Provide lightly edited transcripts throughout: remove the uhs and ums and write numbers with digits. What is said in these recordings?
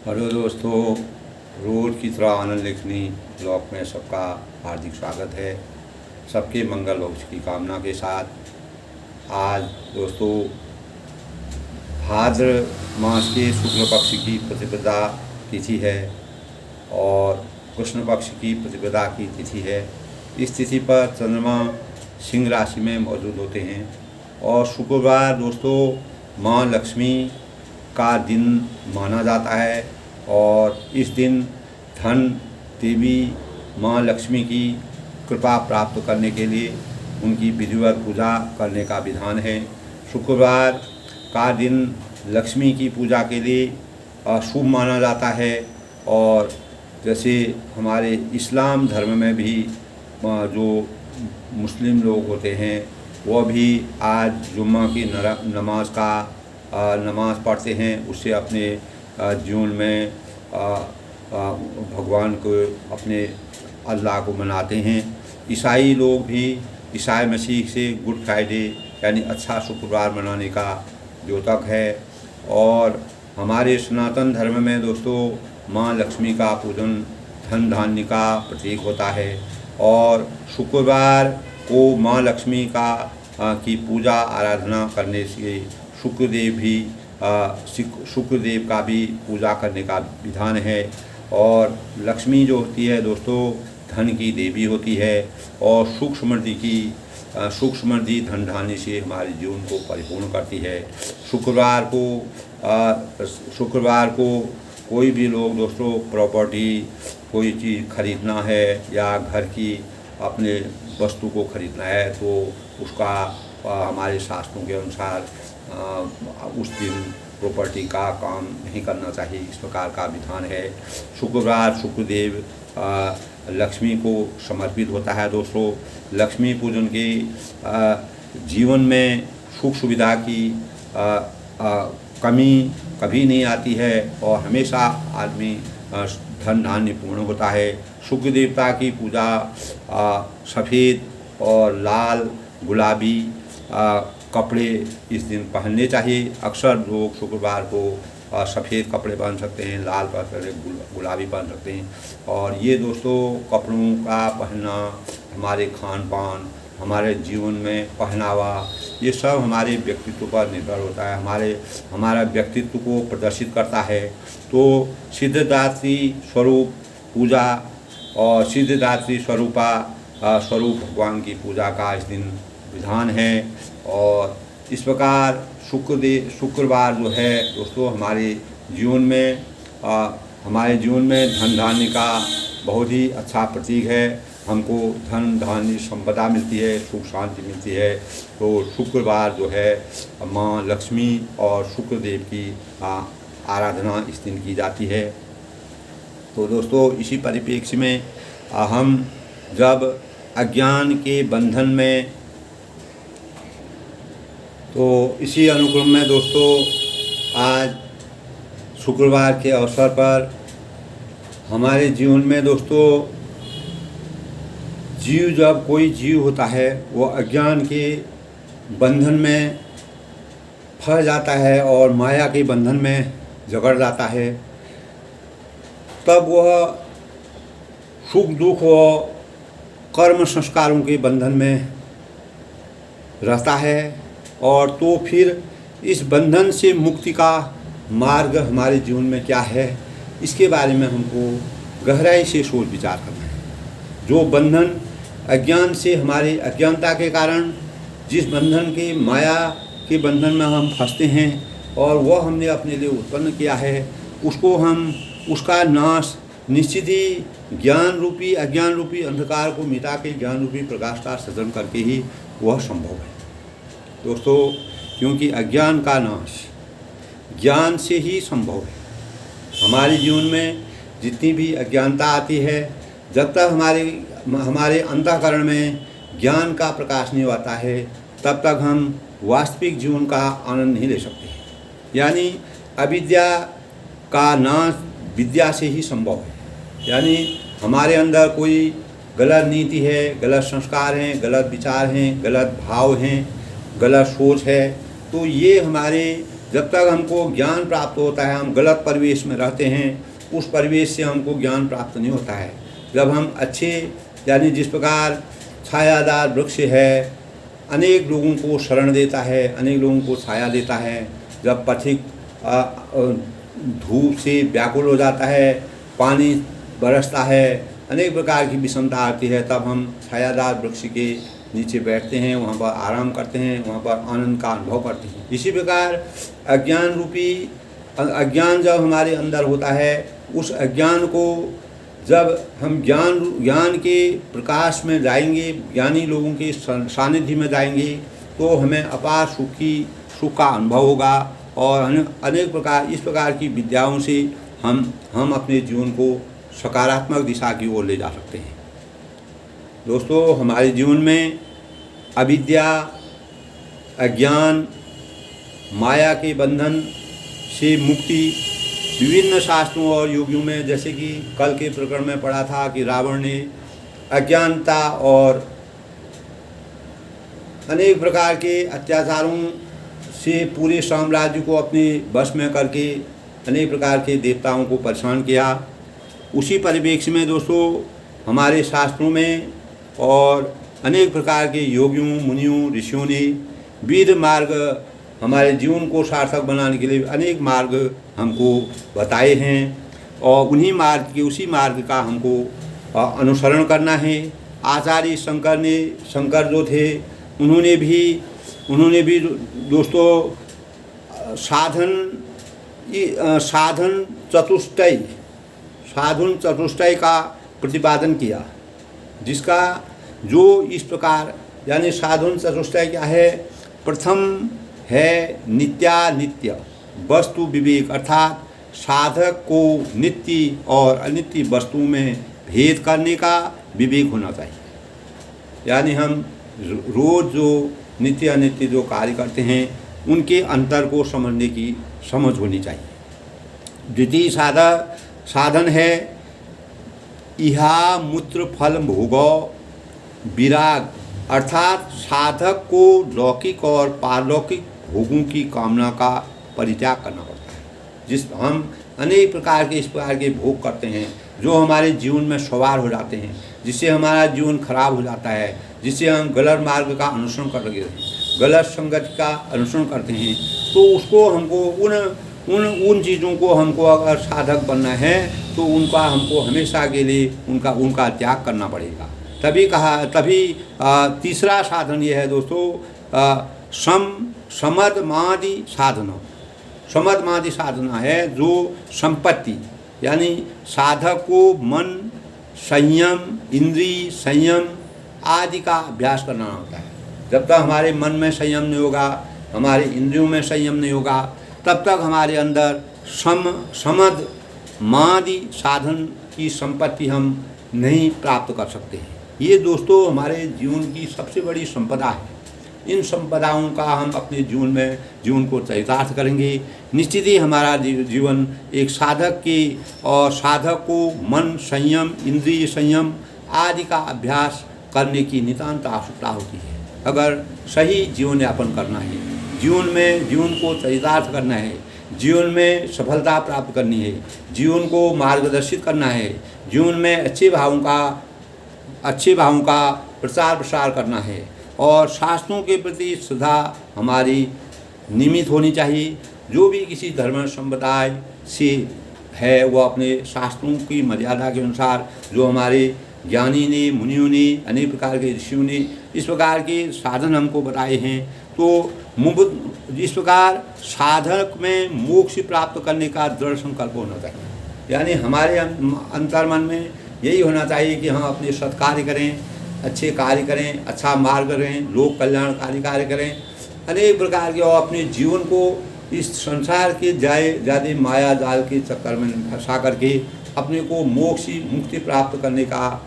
Hello दोस्तों, रोज़ की तरह आनंद लेखनी ब्लॉग में सबका हार्दिक स्वागत है। सबके मंगल भविष्य की कामना के साथ आज दोस्तों भाद्र मास के शुक्ल पक्ष की प्रतिपदा तिथि है और कृष्ण पक्ष की प्रतिपदा की तिथि है। इस तिथि पर चंद्रमा सिंह राशि में मौजूद होते हैं और शुक्रवार दोस्तों माँ लक्ष्मी का दिन माना जाता है और इस दिन धन देवी माँ लक्ष्मी की कृपा प्राप्त करने के लिए उनकी विधिवत पूजा करने का विधान है। शुक्रवार का दिन लक्ष्मी की पूजा के लिए शुभ माना जाता है और जैसे हमारे इस्लाम धर्म में भी जो मुस्लिम लोग होते हैं वह भी आज जुम्मा की नमाज पढ़ते हैं। उससे अपने जीवन में भगवान को अपने अल्लाह को मनाते हैं। ईसाई लोग भी ईसाई मसीह से गुड फ्राइडे यानी अच्छा शुक्रवार मनाने का द्योतक है। और हमारे सनातन धर्म में दोस्तों माँ लक्ष्मी का पूजन धन धान्य का प्रतीक होता है और शुक्रवार को माँ लक्ष्मी की पूजा आराधना करने से शुक्रदेव का भी पूजा करने का विधान है। और लक्ष्मी जो होती है दोस्तों धन की देवी होती है और सुख समृद्धि धन धान्य से हमारे जीवन को परिपूर्ण करती है। शुक्रवार को कोई भी लोग दोस्तों प्रॉपर्टी कोई चीज़ खरीदना है या घर की अपने वस्तु को खरीदना है तो उसका हमारे शास्त्रों के अनुसार उस दिन प्रॉपर्टी का काम नहीं करना चाहिए, इस प्रकार का विधान है। शुक्रवार शुक्रदेव लक्ष्मी को समर्पित होता है दोस्तों। लक्ष्मी पूजन के जीवन में सुख सुविधा की कमी कभी नहीं आती है और हमेशा आदमी धन धान्य पूर्ण होता है। शुक्र देवता की पूजा सफ़ेद और लाल गुलाबी कपड़े इस दिन पहनने चाहिए। अक्सर लोग शुक्रवार को सफ़ेद कपड़े पहन सकते हैं, लाल पहन सकते हैं, गुलाबी पहन सकते हैं। और ये दोस्तों कपड़ों का पहनना हमारे खान पान हमारे जीवन में पहनावा ये सब हमारे व्यक्तित्व पर निर्भर होता है, हमारा व्यक्तित्व को प्रदर्शित करता है। तो सिद्धदात्री स्वरूप पूजा और सिद्धदात्री स्वरूप भगवान की पूजा का इस दिन विधान है। और इस प्रकार शुक्रवार जो है दोस्तों हमारे जीवन में धन धान्य का बहुत ही अच्छा प्रतीक है। हमको धन धान्य संपदा मिलती है, सुख शांति मिलती है। तो शुक्रवार जो है माँ लक्ष्मी और शुक्रदेव की आराधना इस दिन की जाती है। तो दोस्तों इसी परिप्रेक्ष्य में हम जब अज्ञान के बंधन में तो इसी अनुक्रम में दोस्तों आज शुक्रवार के अवसर पर हमारे जीवन में दोस्तों जब कोई जीव होता है वो अज्ञान के बंधन में फंस जाता है और माया के बंधन में जकड़ जाता है, तब वह सुख दुख और कर्म संस्कारों के बंधन में रहता है। और तो फिर इस बंधन से मुक्ति का मार्ग हमारे जीवन में क्या है, इसके बारे में हमको गहराई से सोच विचार करना है। जो बंधन अज्ञान से हमारे अज्ञानता के कारण जिस बंधन के माया के बंधन में हम फंसते हैं और वह हमने अपने लिए उत्पन्न किया है उसका नाश निश्चित ही ज्ञान रूपी अज्ञान रूपी अंधकार को मिटा के ज्ञान रूपी प्रकाश का सृजन करके ही वह संभव है दोस्तों। क्योंकि अज्ञान का नाश ज्ञान से ही संभव है। हमारे जीवन में जितनी भी अज्ञानता आती है, जब तक हमारे अंतःकरण में ज्ञान का प्रकाश नहीं आता है तब तक हम वास्तविक जीवन का आनंद नहीं ले सकते। यानी अविद्या का नाश विद्या से ही संभव है। यानी हमारे अंदर कोई गलत नीति है, गलत संस्कार हैं, गलत विचार हैं, गलत भाव हैं, गलत सोच है, तो ये हमारे जब तक हमको ज्ञान प्राप्त होता है, हम गलत परिवेश में रहते हैं, उस परिवेश से हमको ज्ञान प्राप्त नहीं होता है। जब हम अच्छे, यानी जिस प्रकार छायादार वृक्ष है, अनेक लोगों को शरण देता है, अनेक लोगों को छाया देता है। जब पथिक धूप से व्याकुल हो जाता है, पानी बरसता है, अनेक प्रकार की विषमता आती है, तब हम छायादार वृक्ष के नीचे बैठते हैं, वहाँ पर आराम करते हैं, वहाँ पर आनंद का अनुभव करते हैं। इसी प्रकार अज्ञान रूपी अज्ञान जब हमारे अंदर होता है, उस अज्ञान को जब हम ज्ञान के प्रकाश में जाएंगे, ज्ञानी लोगों के सानिध्य में जाएंगे, तो हमें अपार सुख का अनुभव होगा और अनेक प्रकार इस प्रकार की विद्याओं से हम अपने जीवन को सकारात्मक दिशा की ओर ले जा सकते हैं। दोस्तों, हमारे जीवन में अविद्या, अज्ञान, माया के बंधन से मुक्ति विभिन्न शास्त्रों और योगियों में, जैसे कि कल के प्रकरण में पढ़ा था कि रावण ने अज्ञानता और अनेक प्रकार के अत्याचारों से पूरे साम्राज्य को अपने वश में करके अनेक प्रकार के देवताओं को परेशान किया। उसी परिप्रेक्ष्य में दोस्तों, हमारे शास्त्रों में और अनेक प्रकार के योगियों, मुनियों, ऋषियों ने विविध मार्ग, हमारे जीवन को सार्थक बनाने के लिए अनेक मार्ग हमको बताए हैं और उसी मार्ग का हमको अनुसरण करना है। आचार्य शंकर जो थे, उन्होंने भी दोस्तों साधन चतुष्टय का प्रतिपादन किया, जिसका जो इस प्रकार, यानी साधन चतुष्टय क्या है? प्रथम है नित्यानित्य वस्तु विवेक, अर्थात साधक को नित्य और अनित्य वस्तु में भेद करने का विवेक होना चाहिए। यानी हम रोज़ जो नित्य अनित्य जो कार्य करते हैं, उनके अंतर को समझने की समझ होनी चाहिए। द्वितीय साधन है इहा मूत्र फल भोगो विराग, अर्थात साधक को लौकिक और पारलौकिक भोगों की कामना का परित्याग करना पड़ता है। जिस हम अनेक प्रकार के इस प्रकार के भोग करते हैं, जो हमारे जीवन में सवार हो जाते हैं, जिससे हमारा जीवन खराब हो जाता है, जिससे हम गलत मार्ग का अनुसरण कर रहे हैं, गलत संगति का अनुसरण करते हैं, तो उसको हमको उन चीज़ों को हमको अगर साधक बनना है, तो उनका हमको हमेशा के लिए उनका त्याग करना पड़ेगा। तभी तीसरा साधन ये है दोस्तों, समदमादि साधना है, जो संपत्ति, यानी साधक को मन संयम, इंद्रिय संयम आदि का अभ्यास करना होता है। जब तक हमारे मन में संयम नहीं होगा, हमारे इंद्रियों में संयम नहीं होगा, तब तक हमारे अंदर समद मादि साधन की संपत्ति हम नहीं प्राप्त कर सकते हैं। ये दोस्तों हमारे जीवन की सबसे बड़ी संपदा है। इन संपदाओं का हम अपने जीवन को चरितार्थ करेंगे, निश्चित ही हमारा जीवन एक साधक को मन संयम, इंद्रिय संयम आदि का अभ्यास करने की नितांत आवश्यकता होती है। अगर सही जीवन यापन करना है, जीवन को चरितार्थ करना है, जीवन में सफलता प्राप्त करनी है, जीवन को मार्गदर्शित करना है, जीवन में अच्छे भावों का प्रचार प्रसार करना है और शास्त्रों के प्रति श्रद्धा हमारी नियमित होनी चाहिए। जो भी किसी धर्म संप्रदाय से है, वो अपने शास्त्रों की मर्यादा के अनुसार, जो हमारे ज्ञानी ने, मुनियों ने, अनेक प्रकार के ऋषियों ने इस प्रकार के साधन हमको बताए हैं, तो इस प्रकार साधक में मोक्ष प्राप्त करने का दृढ़ संकल्प होना चाहिए। यानी हमारे अंतर्मन में यही होना चाहिए कि हम अपने सत्कार्य करें, अच्छे कार्य करें, अच्छा मार्ग करें, लोक कल्याणकारी कार्य करें, अनेक प्रकार के, और अपने जीवन को इस संसार के ज़्यादा माया जाल के चक्कर में फंसा करके अपने को मोक्ष मुक्ति प्राप्त करने का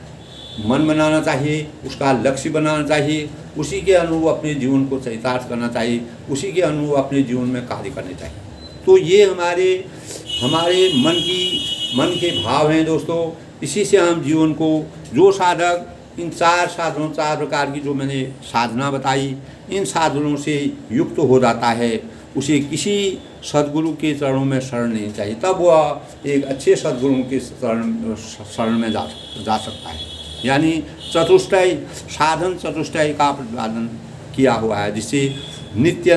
मन बनाना चाहिए, उसका लक्ष्य बनाना चाहिए, उसी के अनुरूप अपने जीवन को चरितार्थ करना चाहिए, उसी के अनुरूप अपने जीवन में कार्य करने चाहिए। तो ये हमारे मन के भाव हैं दोस्तों। इसी से हम जीवन को, जो साधक इन चार प्रकार की जो मैंने साधना बताई, इन साधनों से युक्त हो जाता है, उसे किसी सद्गुरु के चरणों में शरण लेनी चाहिए, तब वह एक अच्छे सद्गुरु के शरण में जा सकता है। यानी चतुष्टय साधन चतुष्टय का प्रतिपादन किया हुआ है, जिससे नित्य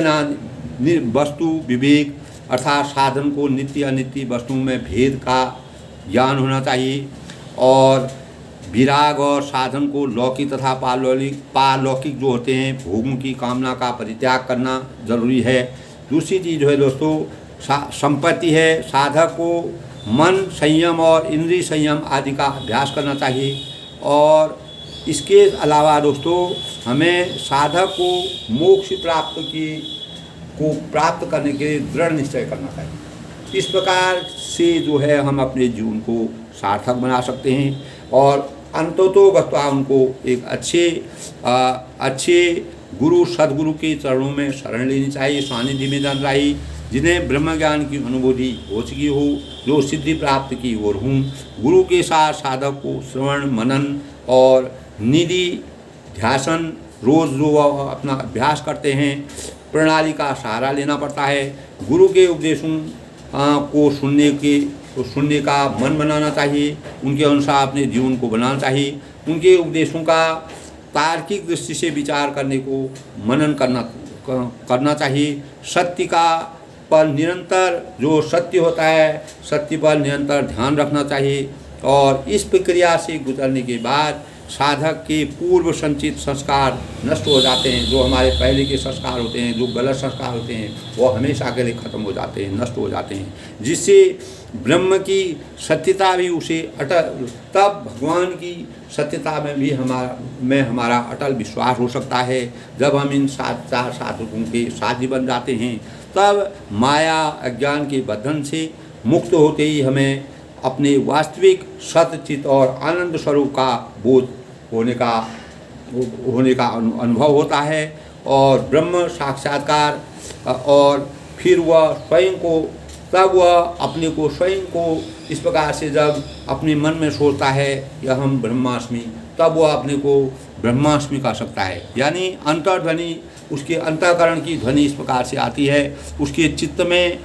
वस्तु विवेक अर्थात साधन को नित्य अनित्य वस्तुओं में भेद का ज्ञान होना चाहिए, और विराग और साधन को लौकिक तथा पारलौकिक जो होते हैं भोगों की कामना का परित्याग करना जरूरी है। दूसरी चीज़ जो है दोस्तों संपत्ति है, साधक को मन संयम और इंद्रिय संयम आदि का अभ्यास करना चाहिए, और इसके अलावा दोस्तों हमें साधक को मोक्ष प्राप्त करने के लिए दृढ़ निश्चय करना चाहिए। इस प्रकार से जो है हम अपने जीवन को सार्थक बना सकते हैं, और अंततोगत्वा उनको एक अच्छे गुरु सद्गुरु के चरणों में शरण लेनी चाहिए, सानिध्य में जाना चाहिए, जिन्हें ब्रह्म ज्ञान की अनुभूति हो चुकी हो, जो सिद्धि प्राप्त की ओर हूँ। गुरु के साथ साधक को श्रवण मनन और निधि ध्यासन रोज़ जो अपना अभ्यास करते हैं प्रणाली का सहारा लेना पड़ता है। गुरु के उपदेशों को सुनने का मन बनाना चाहिए, उनके अनुसार अपने जीवन को बनाना चाहिए, उनके उपदेशों का तार्किक दृष्टि से विचार करने को मनन करना चाहिए। सत्य का पर निरंतर जो सत्य होता है सत्य पर निरंतर ध्यान रखना चाहिए, और इस प्रक्रिया से गुजरने के बाद साधक के पूर्व संचित संस्कार नष्ट हो जाते हैं। जो हमारे पहले के संस्कार होते हैं, जो गलत संस्कार होते हैं, वो हमेशा के लिए खत्म हो जाते हैं, नष्ट हो जाते हैं, जिससे ब्रह्म की सत्यता भी उसे अटल, तब भगवान की सत्यता में भी हमारा अटल विश्वास हो सकता है। जब हम इन चार साधकों के साथी बन जाते हैं, तब माया अज्ञान के बंधन से मुक्त होते ही हमें अपने वास्तविक सतचित और आनंद स्वरूप का बोध होने का अनुभव होता है, और ब्रह्म साक्षात्कार, और फिर वह स्वयं को तब वह अपने को स्वयं को इस प्रकार से जब अपने मन में सोचता है कि हम ब्रह्मास्मि, तब वह अपने को ब्रह्मास्मि कह सकता है। यानी अंतर्ध्वनि, उसके अंतःकरण की ध्वनि इस प्रकार से आती है, उसके चित्त में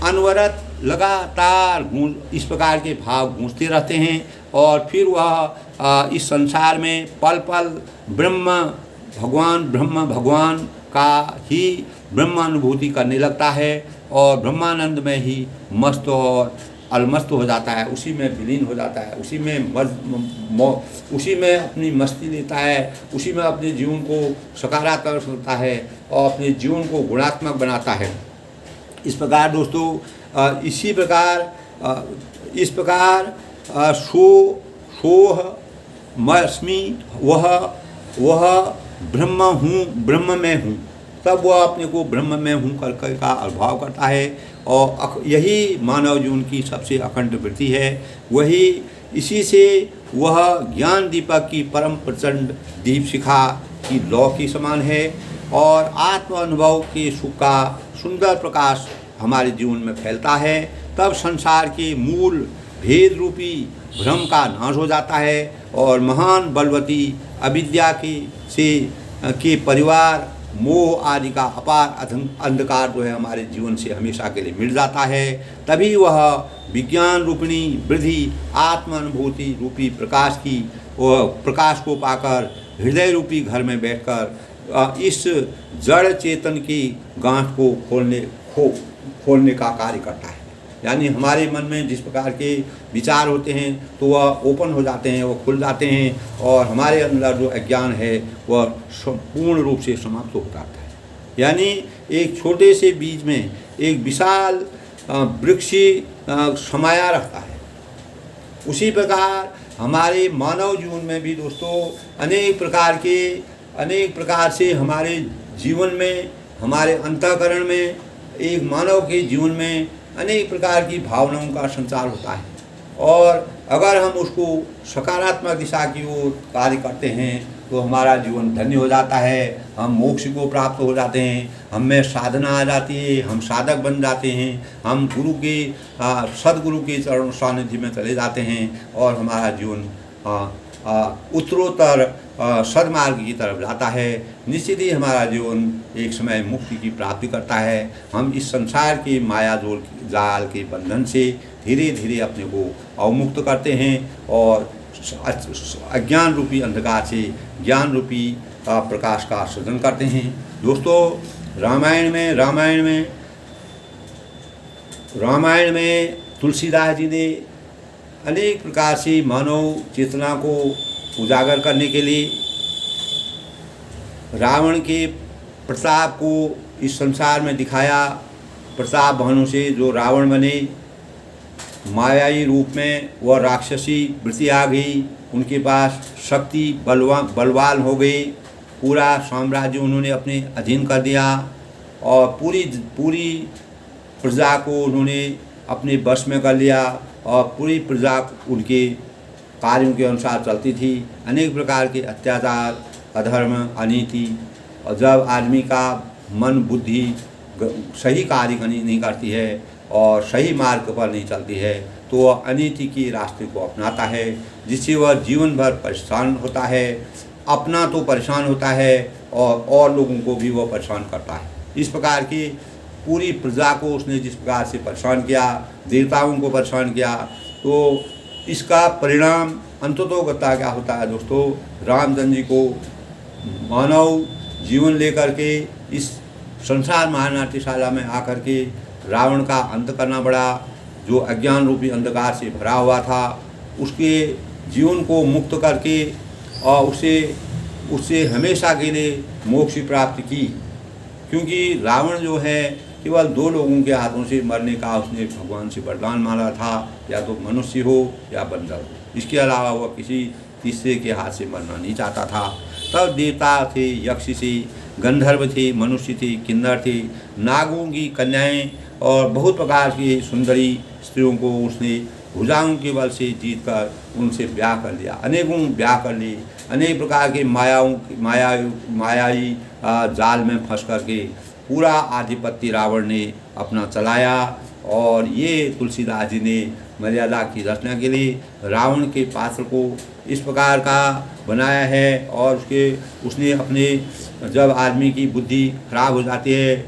अनवरत लगातार इस प्रकार के भाव गूंजते रहते हैं, और फिर वह इस संसार में पल पल ब्रह्म भगवान का ही ब्रह्मानुभूति करने लगता है, और ब्रह्मानंद में ही मस्त और अलमस्त हो जाता है, उसी में विलीन हो जाता है, उसी में अपनी मस्ती लेता है, उसी में अपने जीवन को सकारात्मक होता है और अपने जीवन को गुणात्मक बनाता है। इस प्रकार दोस्तों इस प्रकार सोह मस्मि वह ब्रह्म हूँ, ब्रह्म में हूँ, तब वह अपने को ब्रह्म में हूँ करके का अनुभव करता है, और यही मानव जीवन की सबसे अखंड वृत्ति है। वही इसी से वह ज्ञान दीपक की परम प्रचंड दीप शिखा की लौ की समान है, और आत्म अनुभव के सुख का सुंदर प्रकाश हमारे जीवन में फैलता है। तब संसार के मूल भेद रूपी भ्रम का नाश हो जाता है, और महान बलवती अविद्या के परिवार मोह आदि का अपार अंधकार जो है हमारे जीवन से हमेशा के लिए मिट जाता है। तभी वह विज्ञान रूपिणी वृद्धि आत्म अनुभूति रूपी प्रकाश को पाकर हृदय रूपी घर में बैठकर इस जड़ चेतन की गांठ को खोलने का कार्य करता है। यानी हमारे मन में जिस प्रकार के विचार होते हैं तो वह ओपन हो जाते हैं, वह खुल जाते हैं, और हमारे अंदर जो अज्ञान है वह पूर्ण रूप से समाप्त हो जाता है। यानी एक छोटे से बीज में एक विशाल वृक्ष समाया रहता है। उसी प्रकार हमारे मानव जीवन में भी दोस्तों अनेक प्रकार से हमारे जीवन में, हमारे अंतःकरण में, एक मानव के जीवन में अनेक प्रकार की भावनाओं का संचार होता है, और अगर हम उसको सकारात्मक दिशा की ओर कार्य करते हैं तो हमारा जीवन धन्य हो जाता है, हम मोक्ष को प्राप्त हो जाते हैं, हम में साधना आ जाती है, हम साधक बन जाते हैं, हम सद्गुरु के चरण सानिध्य में चले जाते हैं, और हमारा जीवन उत्तरोत्तर सदमार्ग की तरफ जाता है। निश्चित ही हमारा जीवन एक समय मुक्ति की प्राप्ति करता है। हम इस संसार के माया जाल के बंधन से धीरे धीरे अपने को अवमुक्त करते हैं और अज्ञान रूपी अंधकार से ज्ञान रूपी प्रकाश का सृजन करते हैं। दोस्तों, रामायण में तुलसीदास जी ने अनेक प्रकार से मानव चेतना को उजागर करने के लिए रावण के प्रताप को इस संसार में दिखाया। प्रताप भानु से जो रावण बने, मायाई रूप में वह राक्षसी वृत्ति आ गई, उनके पास शक्ति बलवान हो गई, पूरा साम्राज्य उन्होंने अपने अधीन कर दिया और पूरी प्रजा को उन्होंने अपने बस में कर लिया और पूरी प्रजा उनके कार्यों के अनुसार चलती थी। अनेक प्रकार के अत्याचार, अधर्म, अनीति, और जब आदमी का मन बुद्धि सही कार्य नहीं करती है और सही मार्ग पर नहीं चलती है तो वह अनीति के रास्ते को अपनाता है, जिससे वह जीवन भर परेशान होता है। अपना तो परेशान होता है और लोगों को भी वह परेशान करता है। इस प्रकार की पूरी प्रजा को उसने जिस प्रकार से परेशान किया, देवताओं को परेशान किया, तो इसका परिणाम अंततोगत्वा क्या होता है दोस्तों? रामचंद्र जी को मानव जीवन लेकर के इस संसार महानाट्यशाला में आकर के रावण का अंत करना पड़ा। जो अज्ञान रूपी अंधकार से भरा हुआ था उसके जीवन को मुक्त करके और उससे हमेशा के लिए मोक्ष की प्राप्ति की। क्योंकि रावण जो है केवल 2 लोगों के हाथों से मरने का उसने भगवान से वरदान मांगा था, या तो मनुष्य हो या बंदर हो। इसके अलावा वह किसी तीसरे के हाथ से मरना नहीं चाहता था। तब देवता थे, यक्ष थे, गंधर्व थे, मनुष्य थे, किन्नर थे, नागों की कन्याएं और बहुत प्रकार की सुंदरी स्त्रियों को उसने भुजाओं के बल से जीत कर उनसे ब्याह कर लिया। अनेकों ब्याह कर लिए। अनेक प्रकार के मायाई जाल में फंस करके पूरा आधिपत्य रावण ने अपना चलाया। और ये तुलसीदास जी ने मर्यादा की रचना के लिए रावण के पात्र को इस प्रकार का बनाया है। और उसने अपने जब आदमी की बुद्धि खराब हो जाती है,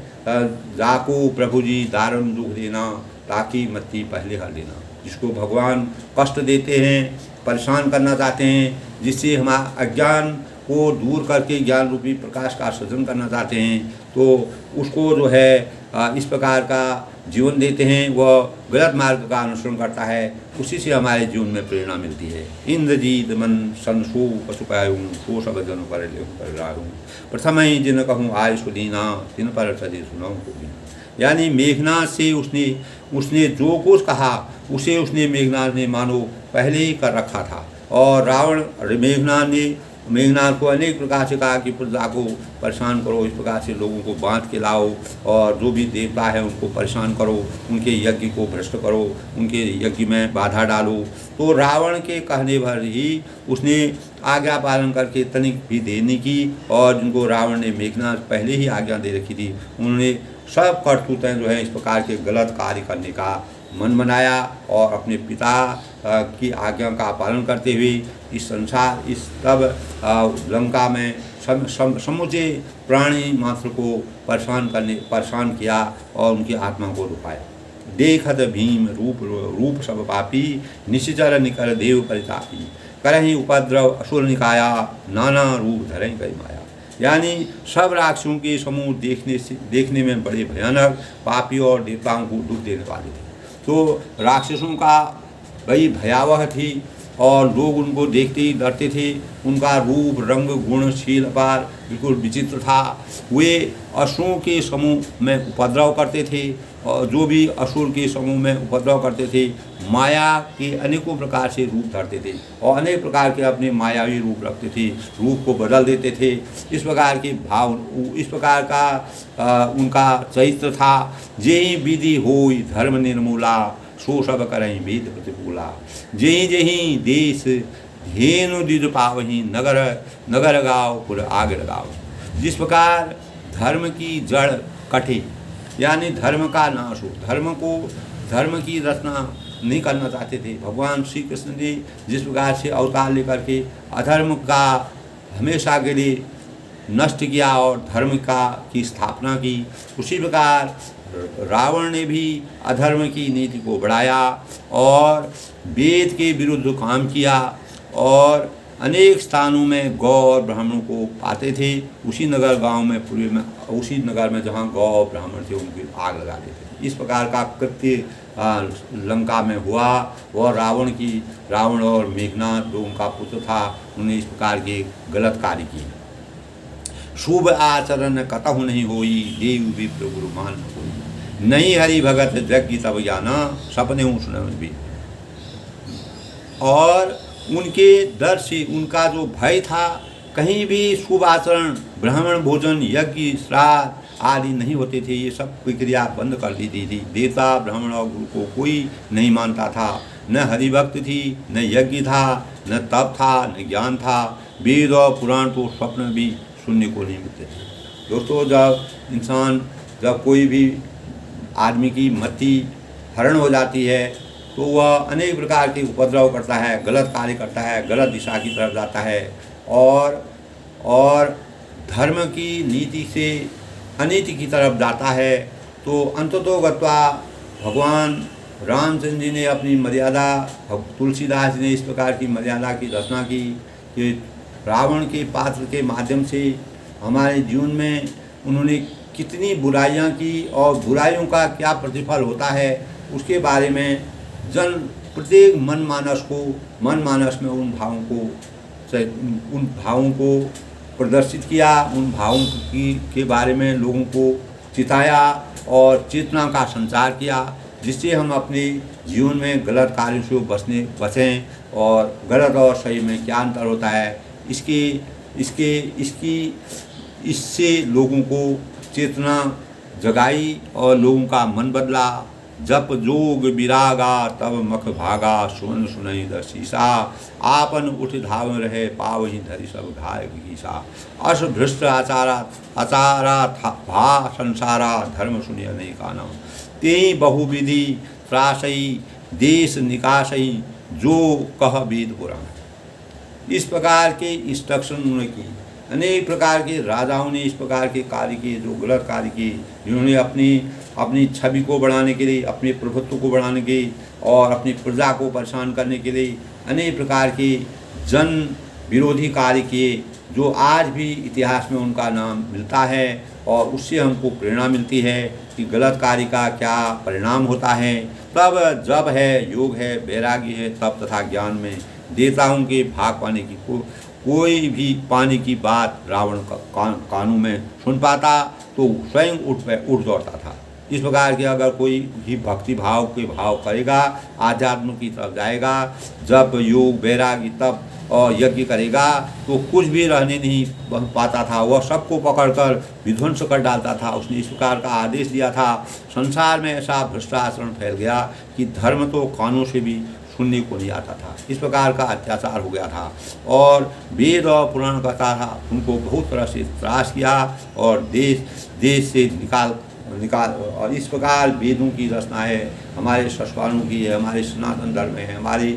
जाको प्रभु जी दारुण दुख देना, ताकि मत्ती पहले हर लेना। जिसको भगवान कष्ट देते हैं, परेशान करना चाहते हैं, जिससे हमारा अज्ञान को दूर करके ज्ञान रूपी प्रकाश का सृजन करना चाहते हैं, तो उसको जो है इस प्रकार का जीवन देते हैं। वह गलत मार्ग का अनुसरण करता है, उसी से हमारे जीवन में प्रेरणा मिलती है। इंद्रजीत मन संसो पशुपायूं सो सब जन पर राहूं प्रथम ही जिन कहूँ आय सुदीना जिन पर सजे सुनाऊं को। यानी मेघनाथ से उसने जो कुछ कहा उसे उसने मेघनाथ ने मानो पहले ही कर रखा था। और रावण मेघनाथ को अनेक प्रकार से कहा कि प्रजा को परेशान करो, इस प्रकार से लोगों को बांध के लाओ और जो भी देवता है उनको परेशान करो, उनके यज्ञ को भ्रष्ट करो, उनके यज्ञ में बाधा डालो। तो रावण के कहने भर ही उसने आज्ञा पालन करके तनिक भी देने की। और जिनको रावण ने मेघनाथ पहले ही आज्ञा दे रखी थी, उन्होंने सब करतूतें जो है इस प्रकार के गलत कार्य करने का मन बनाया और अपने पिता की आज्ञा का पालन करते हुए इस तब लंका में समूचे प्राणी मात्र को परेशान किया और उनकी आत्मा को रुकाया। देखत भीम रूप सब पापी, निश्चर निकर देव परितापी, करहि उपद्रव असुर निकाया, नाना रूप धरें गई माया। यानी सब राक्षसों के समूह देखने में बड़े भयानक, पापी और देवताओं को दुख देने वाले थे। तो राक्षसों का बड़ी भयावह थी और लोग उनको देखते ही डरते थे। उनका रूप, रंग, गुण, शील अपार बिल्कुल विचित्र था। वे असुरों के समूह में उपद्रव करते थे और जो भी असुर के समूह में उपद्रव करते थे, माया के अनेकों प्रकार से रूप धरते थे और अनेक प्रकार के अपने मायावी रूप रखते थे, रूप को बदल देते थे। इस प्रकार के इस प्रकार का उनका चरित्र था। जेहि विधि होई धर्म निर्मूला, सो सब करहीं वेद प्रतिकूला, जेहि जेहि देश धेनु दिज पावहीं, नगर गाँव पुर आग लगाओ। जिस प्रकार धर्म की जड़ कटे, यानी धर्म का नाश हो, धर्म की रचना नहीं करना चाहते थे। भगवान श्री कृष्ण ने जिस प्रकार से अवतार लेकर के अधर्म का हमेशा के लिए नष्ट किया और धर्म की स्थापना की, उसी प्रकार रावण ने भी अधर्म की नीति को बढ़ाया और वेद के विरुद्ध काम किया और अनेक स्थानों में गौ और ब्राह्मणों को पाते थे। उसी नगर गांव में पूर्व में, उसी नगर में जहां गौ और ब्राह्मण थे उनकी आग लगा देते थे। इस प्रकार का कृत्य लंका में हुआ और रावण और मेघनाथ जो उनका पुत्र था, उन्हें इस प्रकार के गलत कार्य किए। शुभ आचरण कतहु नहीं होई, देव विप्र गुरु मान होई, नहीं हरि भगत जग तब जाना, सपने सुन भी। और उनके डर से, उनका जो भय था, कहीं भी शुभ आचरण, ब्राह्मण भोजन, यज्ञ, श्राद्ध आदि नहीं होते थे। ये सब प्रक्रिया बंद कर दी थी। देवता, ब्राह्मण और गुरु को कोई नहीं मानता था। न हरिभक्त थी, न यज्ञ था, न तप था, न ज्ञान था। वेद और पुराण तो स्वप्न भी सुनने को नहीं मिलते थे। दोस्तों, जब कोई भी आदमी की मति हरण हो जाती है तो वह अनेक प्रकार के उपद्रव करता है, गलत कार्य करता है, गलत दिशा की तरफ जाता है और धर्म की नीति से अनीति की तरफ जाता है। तो अंततोगत्वा भगवान रामचंद्र जी ने अपनी मर्यादा, तुलसीदास जी ने इस प्रकार की मर्यादा की रचना की कि रावण के पात्र के माध्यम से हमारे जीवन में उन्होंने कितनी बुराइयां की और बुराइयों का क्या प्रतिफल होता है उसके बारे में प्रत्येक मनमानस में उन भावों को प्रदर्शित किया, उन भावों के बारे में लोगों को चिताया और चेतना का संचार किया, जिससे हम अपने जीवन में गलत कार्यों से बचें और गलत और सही में क्या अंतर होता है इससे लोगों को चेतना जगाई और लोगों का मन बदला। जप जोग विरागा तब मख भागा, सुन सुनई दर्शीसा, आपन उठ धाव रहे पावही धरी सब घाय गीसा। अस भ्रष्ट आचारा भा संसारा, धर्म सुनिय नहीं काना, ते बहुविधि त्रासई देश निकासई, जो कह वेद पुराण। इस प्रकार के इंस्ट्रक्शन उन्होंने की। अनेक प्रकार के राजाओं ने इस प्रकार के कार्य किए, जो गलत कार्य किए, जिन्होंने अपनी छवि को बढ़ाने के लिए, अपने प्रभुत्व को बढ़ाने के लिए और अपनी प्रजा को परेशान करने के लिए अनेक प्रकार के जन विरोधी कार्य किए, जो आज भी इतिहास में उनका नाम मिलता है। और उससे हमको प्रेरणा मिलती है कि गलत कार्य का क्या परिणाम होता है। तब जब है, योग है, वैराग्य है, तप तथा ज्ञान में देवताओं के भाग पाने की कोई भी पाने की बात रावण कानों में सुन पाता तो स्वयं उठ दौड़ता था। इस प्रकार के अगर कोई भी भक्ति भाव के भाव करेगा, आध्यात्म की तरफ जाएगा, जब योग, वैराग्य, तप और यज्ञ करेगा तो कुछ भी रहने नहीं पाता था। वह सबको पकड़कर विध्वंस कर डालता था। उसने इस प्रकार का आदेश दिया था। संसार में ऐसा भ्रष्टाचरण फैल गया कि धर्म तो कानों से भी सुनने को नहीं आता था। इस प्रकार का अत्याचार हो गया था और वेद और पुराण कहता था उनको बहुत तरह से त्रास किया और देश से निकाल और इस प्रकार वेदों की रचना है, हमारे सस्वारों की है, हमारे सनातन धर्म है, हमारे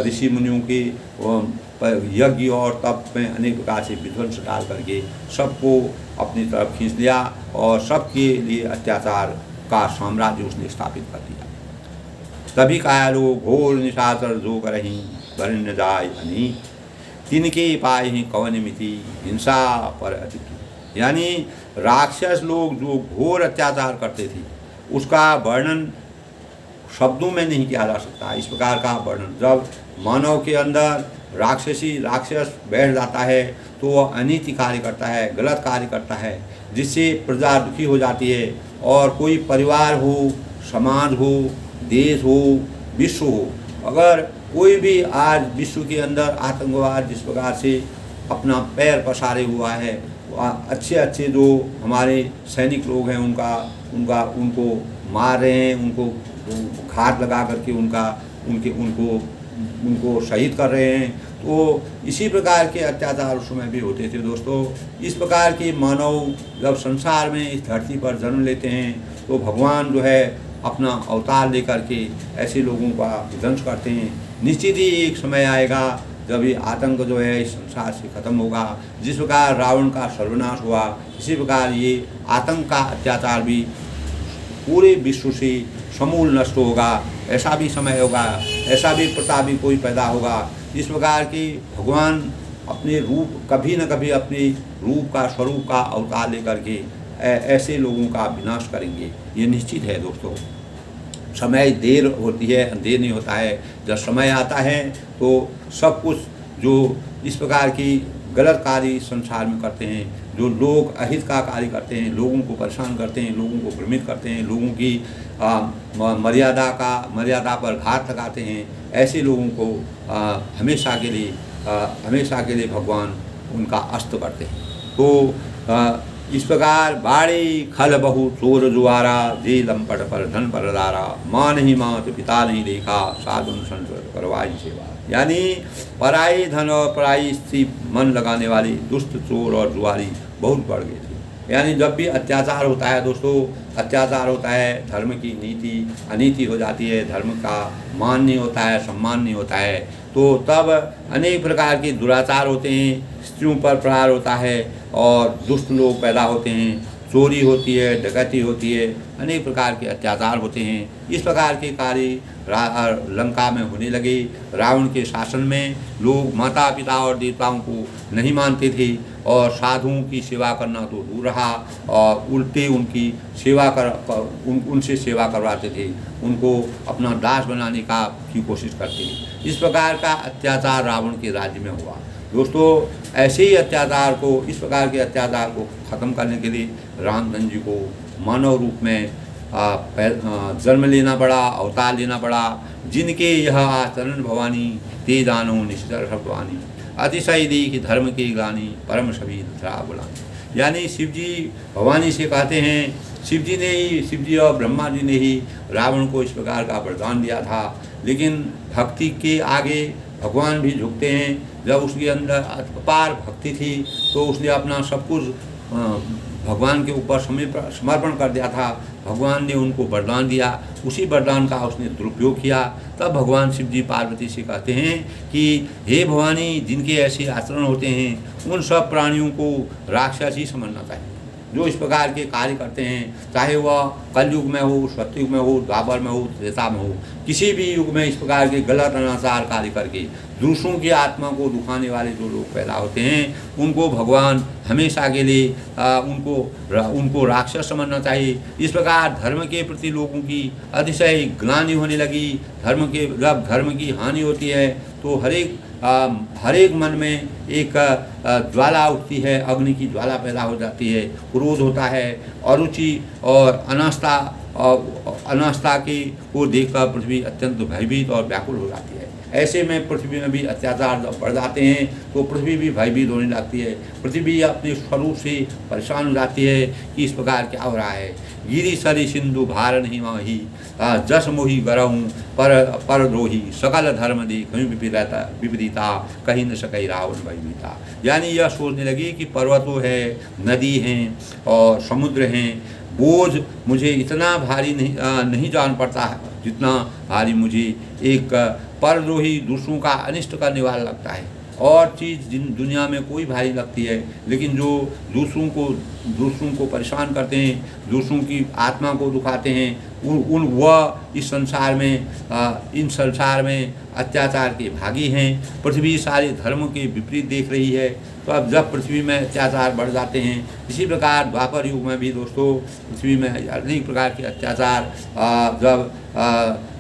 ऋषि मुनियों के यज्ञ और तप में अनेक प्रकार से विध्वंस डाल करके सबको अपनी तरफ खींच लिया और सबके लिए अत्याचार का साम्राज्य उसने स्थापित कर दिया। तभी कायरो घोर निशाचर जो करही वरण्य जाय अनी, तिनके पाए ही कवन मिति हिंसा पर अतिथि। यानी राक्षस लोग जो घोर अत्याचार करते थे उसका वर्णन शब्दों में नहीं किया जा सकता। इस प्रकार का वर्णन, जब मानव के अंदर राक्षस बैठ जाता है तो वह अनीति कार्य करता है, गलत कार्य करता है, जिससे प्रजा दुखी हो जाती है। और कोई परिवार हो, समाज हो, देश हो, विश्व हो, अगर कोई भी आज विश्व के अंदर आतंकवाद जिस प्रकार से अपना पैर पसारे हुआ है, अच्छे जो हमारे सैनिक लोग हैं उनको मार रहे हैं, उनको घात लगा करके उनको शहीद कर रहे हैं, तो इसी प्रकार के अत्याचार उस समय भी होते थे। दोस्तों, इस प्रकार के मानव जब संसार में इस धरती पर जन्म लेते हैं तो भगवान जो है अपना अवतार लेकर के ऐसे लोगों का विध्वंस करते हैं। निश्चित ही एक समय आएगा जब ये आतंक जो है इस संसार से खत्म होगा। जिस प्रकार रावण का सर्वनाश हुआ, इसी प्रकार ये आतंक का अत्याचार भी पूरे विश्व से समूल नष्ट होगा। ऐसा भी समय होगा, ऐसा भी प्रताप भी कोई पैदा होगा। इस प्रकार की भगवान अपने रूप कभी न कभी अपने रूप का स्वरूप का अवतार लेकर के ऐसे लोगों का विनाश करेंगे, ये निश्चित है दोस्तों। समय देर होती है, अंधेर नहीं होता है। जब समय आता है तो सब कुछ जो इस प्रकार की गलत कार्य संसार में करते हैं, जो लोग अहित का कार्य करते हैं, लोगों को परेशान करते हैं, लोगों को भ्रमित करते हैं, लोगों की मर्यादा पर घात लगाते हैं, ऐसे लोगों को हमेशा के लिए भगवान उनका अस्त करते हैं। तो इस प्रकार बाड़ी खल बहु चोर जुआरा, जे लंपट पर धन पर दारा, माँ नहीं मात पिता नहीं देखा, साधुन संत करवाई सेवा। यानी पराई धन और पराई स्त्री मन लगाने वाली दुष्ट चोर और जुआरी बहुत बढ़ गए थे। यानी जब भी अत्याचार होता है दोस्तों, अत्याचार होता है, धर्म की नीति अनीति हो जाती है, धर्म का मान नहीं होता है, सम्मान नहीं होता है, तो तब अनेक प्रकार के दुराचार होते हैं, स्त्रियों पर प्रहार होता है और दुष्ट लोग पैदा होते हैं, चोरी होती है, डकैती होती है, अनेक प्रकार के अत्याचार होते हैं। इस प्रकार के कार्य लंका में होने लगे। रावण के शासन में लोग माता पिता और देवताओं को नहीं मानते थे और साधुओं की सेवा करना तो दूर रहा और उल्टे उनकी उनसे सेवा करवाते थे, उनको अपना दास बनाने की कोशिश करते थे। इस प्रकार का अत्याचार रावण के राज्य में हुआ। दोस्तों ऐसे ही अत्याचार को, इस प्रकार के अत्याचार को ख़त्म करने के लिए रामचंद्र जी को मानव रूप में जन्म लेना पड़ा, अवतार लेना पड़ा। जिनके यह आचरण भवानी, ते जानो निश्चर भगवानी, अतिशय दी धर्म की ग्लानि, परम सभी धरा बुलानी। यानी शिव जी भवानी से कहते हैं, शिव जी और ब्रह्मा जी ने ही रावण को इस प्रकार का वरदान दिया था। लेकिन भक्ति के आगे भगवान भी झुकते हैं। जब उसके अंदर अपार भक्ति थी तो उसने अपना सब कुछ भगवान के ऊपर समर्पण कर दिया था। भगवान ने उनको वरदान दिया, उसी वरदान का उसने दुरुपयोग किया। तब भगवान शिव जी पार्वती से कहते हैं कि हे भवानी, जिनके ऐसे आचरण होते हैं उन सब प्राणियों को राक्षस ही समझना चाहिए। जो इस प्रकार के कार्य करते हैं, चाहे वह कलयुग में हो, सतयुग में हो, द्वापर में हो, त्रेता में हो, किसी भी युग में इस प्रकार के गलत अनाचार कार्य करके दूसरों की आत्मा को दुखाने वाले जो लोग पैदा होते हैं, उनको भगवान हमेशा के लिए उनको राक्षस समझना चाहिए। इस प्रकार धर्म के प्रति लोगों की अतिशय ग्लानि होने लगी। जब धर्म की हानि होती है तो हर एक मन में एक ज्वाला उठती है, अग्नि की ज्वाला पैदा हो जाती है, क्रोध होता है, अरुचि और अनास्था को देखकर पृथ्वी अत्यंत भयभीत और व्याकुल हो जाती है। ऐसे में पृथ्वी में भी अत्याचार जब बढ़ जाते हैं तो पृथ्वी भी भयभीत होने लगती है। पृथ्वी अपने स्वरूप से परेशान हो जाती है कि इस प्रकार क्या हो रहा है। गिरी सरि सिंधु भार नहीं माही, जस मोही गरहूँ पर द्रोही, सकल धर्म दे कहीं विपरीता, कहीं न सके रावण भयभीता। यानी यह सोचने लगी कि पर्वतों है, नदी हैं और समुद्र हैं, बोझ मुझे इतना भारी नहीं जान पड़ता है जितना भारी मुझे एक परद्रोही दूसरों का अनिष्ट करने वाला लगता है। और चीज़ जिन दुनिया में कोई भारी लगती है, लेकिन जो दूसरों को परेशान करते हैं, दूसरों की आत्मा को दुखाते हैं, वह इस संसार में अत्याचार के भागी हैं। पृथ्वी सारे धर्मों के विपरीत देख रही है। तो अब जब पृथ्वी में अत्याचार बढ़ जाते हैं, इसी प्रकार द्वापर युग में भी दोस्तों पृथ्वी में अनेक प्रकार के अत्याचार,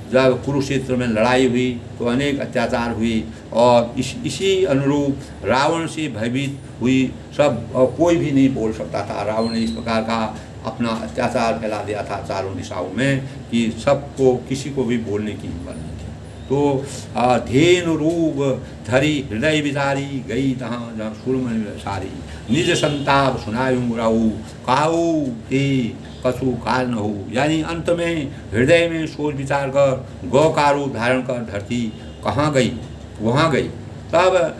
जब कुरुक्षेत्र में लड़ाई हुई तो अनेक अत्याचार हुई और इसी अनुरूप रावण से भयभीत हुई कोई भी नहीं बोल सकता था। रावण ने इस प्रकार का अपना अत्याचार फैला दिया था चारों दिशाओं में कि सबको, किसी को भी बोलने की हिम्मत नहीं थी। तो धेनु रूप धरी हृदय विचारी, गई तहाँ जहाँ सुरमन सारी, निज संताप सुनायूं रहू, काऊ ते कछु काल न हो। यानी अंत में हृदय में सोच विचार कर गौ का रूप धारण कर धरती कहाँ गई, वहाँ गई। तब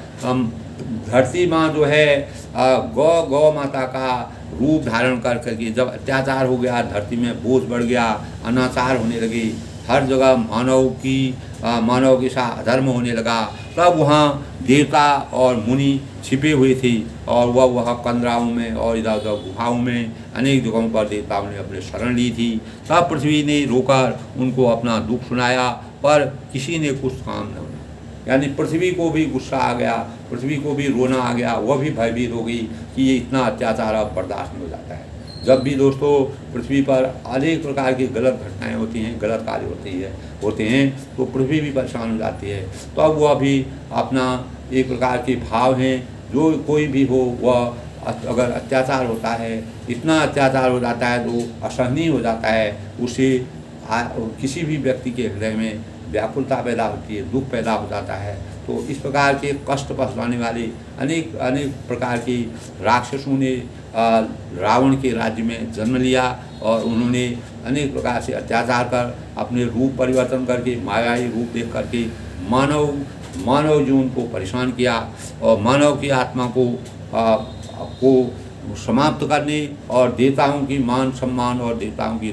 धरती माँ जो है गौ माता का रूप धारण कर करके जब अत्याचार हो गया, धरती में बोझ बढ़ गया, अनाचार होने लगे, हर जगह मानव के साथ अधर्म होने लगा, तब वहाँ देवता और मुनि छिपे हुए थे और वह कंदराओं में और इधर उधर गुफाओं में अनेक जगहों पर देवताओं ने अपने शरण ली थी। तब पृथ्वी ने रोकर उनको अपना दुख सुनाया, पर किसी ने कुछ काम न होना, यानी पृथ्वी को भी गुस्सा आ गया, पृथ्वी को भी रोना आ गया, वह भी भयभीत हो गई कि ये इतना अत्याचार अब बर्दाश्त नहीं हो जाता है। जब भी दोस्तों पृथ्वी पर अनेक प्रकार की गलत घटनाएं होती हैं, गलत कार्य होते हैं तो पृथ्वी भी परेशान हो जाती है। तो अब वह भी अपना एक प्रकार के भाव हैं, जो कोई भी हो वह अगर अत्याचार होता है, इतना अत्याचार हो जाता है तो असहनीय हो जाता है, उसे किसी भी व्यक्ति के हृदय में व्याकुलता पैदा होती है, दुख पैदा हो जाता है। तो इस प्रकार के कष्ट पहुँचाने वाले अनेक प्रकार के राक्षसों ने रावण के राज्य में जन्म लिया और उन्होंने अनेक प्रकार से अत्याचार कर अपने रूप परिवर्तन करके, मायावी रूप देख करके मानव जीवन को परेशान किया और मानव की आत्मा को समाप्त करने और देवताओं की मान सम्मान और देवताओं की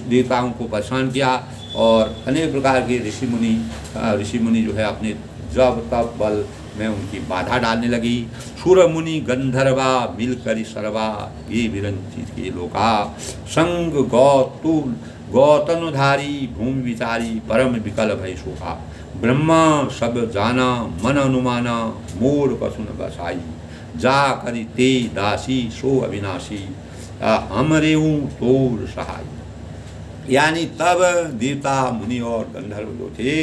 देवताओं को परेशान किया और अनेक प्रकार के ऋषि मुनि जो है अपने जब तब बल में उनकी बाधा डालने लगी। सूर मुनि गंधर्वा मिलकरी सर्वा ये विरंचित के लोका संग गौतनुधारी भूमि विचारी परम विकल भय शोका ब्रह्मा सब जाना मन अनुमाना मोर कसुन बसाई जा करी ते दासी सो अविनाशी हमरेऊ तोर सहाय। यानी तब देवता मुनि और गंधर्व जो थे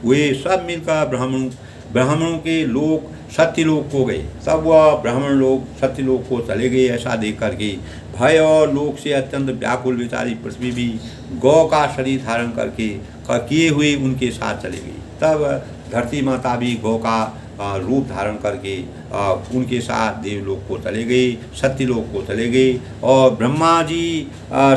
वे सब मिलकर ब्राह्मणों के लोक सत्यलोक को गए। तब वह ब्राह्मण लोग सत्यलोक को चले गए। ऐसा देख करके भय और लोक से अत्यंत व्याकुल बेचारी पृथ्वी भी गौ का शरीर धारण करके किए हुए उनके साथ चले गई। तब धरती माता भी गौ का रूप धारण करके उनके साथ देवलोक को चले गए, सत्यलोक को चले गए और ब्रह्मा जी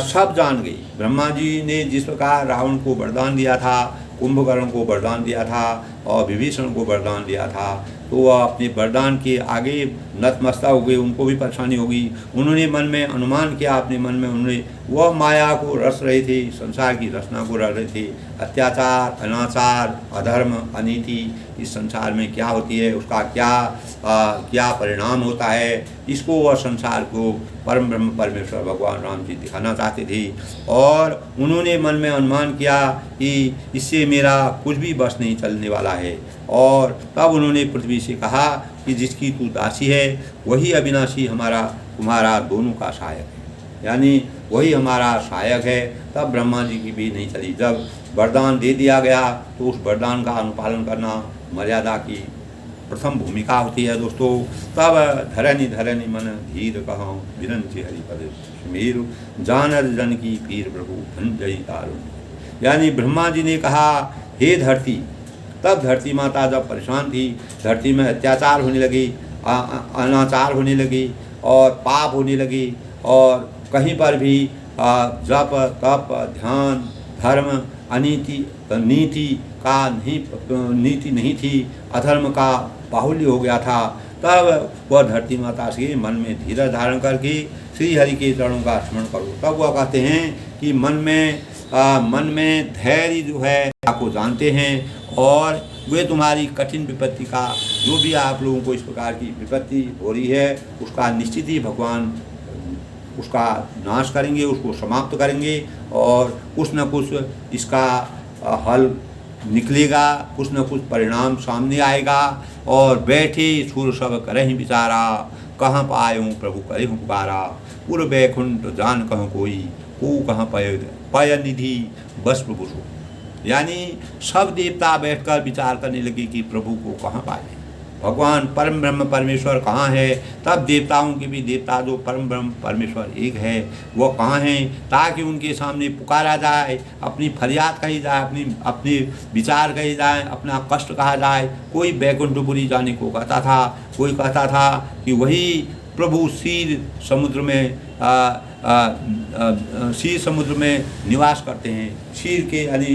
सब जान गई। ब्रह्मा जी ने जिस प्रकार रावण को वरदान दिया था, कुंभकर्ण को वरदान दिया था और विभीषण को वरदान दिया था, तो वह अपने वरदान के आगे नतमस्तक हो गए, उनको भी परेशानी होगी। उन्होंने मन में अनुमान किया, अपने मन में उन्होंने वह माया को रच रहे थे, संसार की रचना को रच रहे थे। अत्याचार, अनाचार, अधर्म, अनीति इस संसार में क्या होती है, उसका क्या परिणाम होता है, इसको वह संसार को परम ब्रह्म परमेश्वर भगवान राम जी दिखाना चाहते थे। और उन्होंने मन में अनुमान किया कि इससे मेरा कुछ भी बस नहीं चलने वाला है। और तब उन्होंने पृथ्वी से कहा कि जिसकी तू दासी है वही अविनाशी तुम्हारा दोनों का सहायक है, यानी वही हमारा सहायक है। तब ब्रह्मा जी की भी नहीं चली। जब वरदान दे दिया गया तो उस वरदान का अनुपालन करना मर्यादा की प्रथम भूमिका होती है दोस्तों। तब धरनी मन धीर कहाँ विरंचि हरिपद सुमेरु जानर जन की पीर प्रभु धनजयी तारुण्य। यानी ब्रह्मा जी ने कहा हे धरती। तब धरती माता जब परेशान थी, धरती में अत्याचार होने लगी, अनाचार होने लगी और पाप होने लगी और कहीं पर भी जप तप ध्यान धर्म नीति नहीं थी, अधर्म का बाहुल्य हो गया था। तब वह धरती माता से मन में धीरज धारण करके श्री हरि के चरणों का स्मरण करो। तब वह कहते हैं कि मन में धैर्य जो है आपको जानते हैं और वे तुम्हारी कठिन विपत्ति का जो भी आप लोगों को इस प्रकार की विपत्ति हो रही है उसका निश्चित ही भगवान उसका नाश करेंगे, उसको समाप्त करेंगे और कुछ न कुछ इसका हल निकलेगा, कुछ न कुछ परिणाम सामने आएगा। और बैठे सुर सब करहीं विचारा कहाँ पायूँ प्रभु करहूँ पुकारा पूर्व बैकुंठ जान कहूँ कोई को कहाँ पय निधि बस प्रभु सो। यानी सब देवता बैठकर विचार करने लगे कि प्रभु को कहाँ पाए, भगवान परम ब्रह्म परमेश्वर कहाँ है। तब देवताओं के भी देवता जो परम ब्रह्म परमेश्वर एक है वो कहाँ हैं, ताकि उनके सामने पुकारा जाए, अपनी फरियाद कही जाए, अपने विचार कही जाए, अपना कष्ट कहा जाए। कोई बैकुंठपुरी जाने को कहता था, कोई कहता था कि वही प्रभु क्षीर समुद्र में क्षीर समुद्र में निवास करते हैं। क्षीर के यानी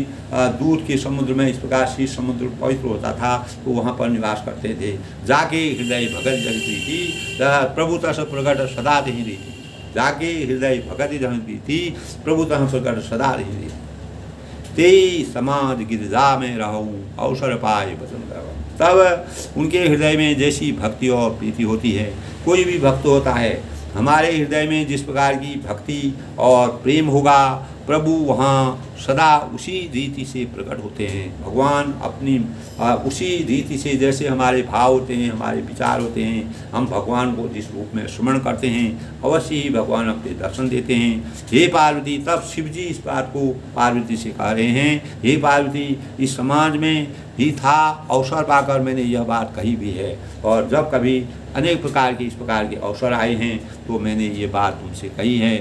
दूध के समुद्र में इस प्रकार क्षीर समुद्र पवित्र होता था, तो वहाँ पर निवास करते थे। जाके हृदय भगत जन प्रीति प्रभु तस प्रगट सदा रही रीति। जाके हृदय भगत जन प्रीति प्रभु तस प्रगट सदा रही रीति। ते समाज गिरजा में रहूँ अवसर पाए वचन करो। तब उनके हृदय में जैसी भक्ति और प्रीति होती है, कोई भी भक्त होता है, हमारे हृदय में जिस प्रकार की भक्ति और प्रेम होगा, प्रभु वहाँ सदा उसी रीति से प्रकट होते हैं। भगवान अपनी उसी रीति से, जैसे हमारे भाव होते हैं, हमारे विचार होते हैं, हम भगवान को जिस रूप में स्मरण करते हैं, अवश्य ही भगवान अपने दर्शन देते हैं। हे पार्वती, तब शिव जी इस बात को पार्वती से कह रहे हैं, हे पार्वती, इस समाज में ही था, अवसर पाकर मैंने यह बात कही भी है, और जब कभी अनेक प्रकार के इस प्रकार के अवसर आए हैं तो मैंने ये बात उनसे कही है।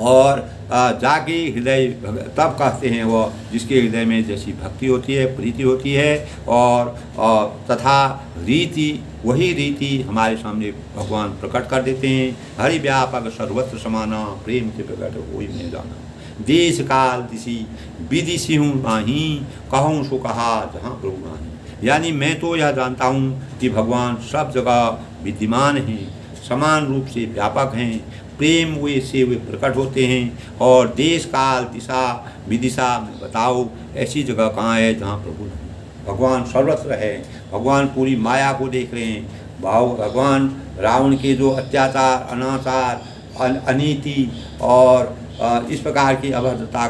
और जाके हृदय तब कहते हैं वो जिसके हृदय में जैसी भक्ति होती है, प्रीति होती है, और तथा रीति, वही रीति हमारे सामने भगवान प्रकट कर देते हैं। हरि व्यापक सर्वत्र समाना प्रेम के प्रकट कोई नहीं जाना। देश काल दिशी विदिशी हूँ नाही, कहूँ सो कहा जहाँ प्रभु नाही। यानी मैं तो यह जानता हूँ कि भगवान सब जगह विद्यमान हैं, समान रूप से व्यापक हैं, प्रेम वे से वे प्रकट होते हैं, और देश काल दिशा विदिशा में बताओ ऐसी जगह कहाँ है जहाँ प्रभु नहीं। भगवान सर्वत्र है, भगवान पूरी माया को देख रहे हैं। भगवान रावण के जो अत्याचार, अनाचार, अनीति और इस प्रकार की अभद्रता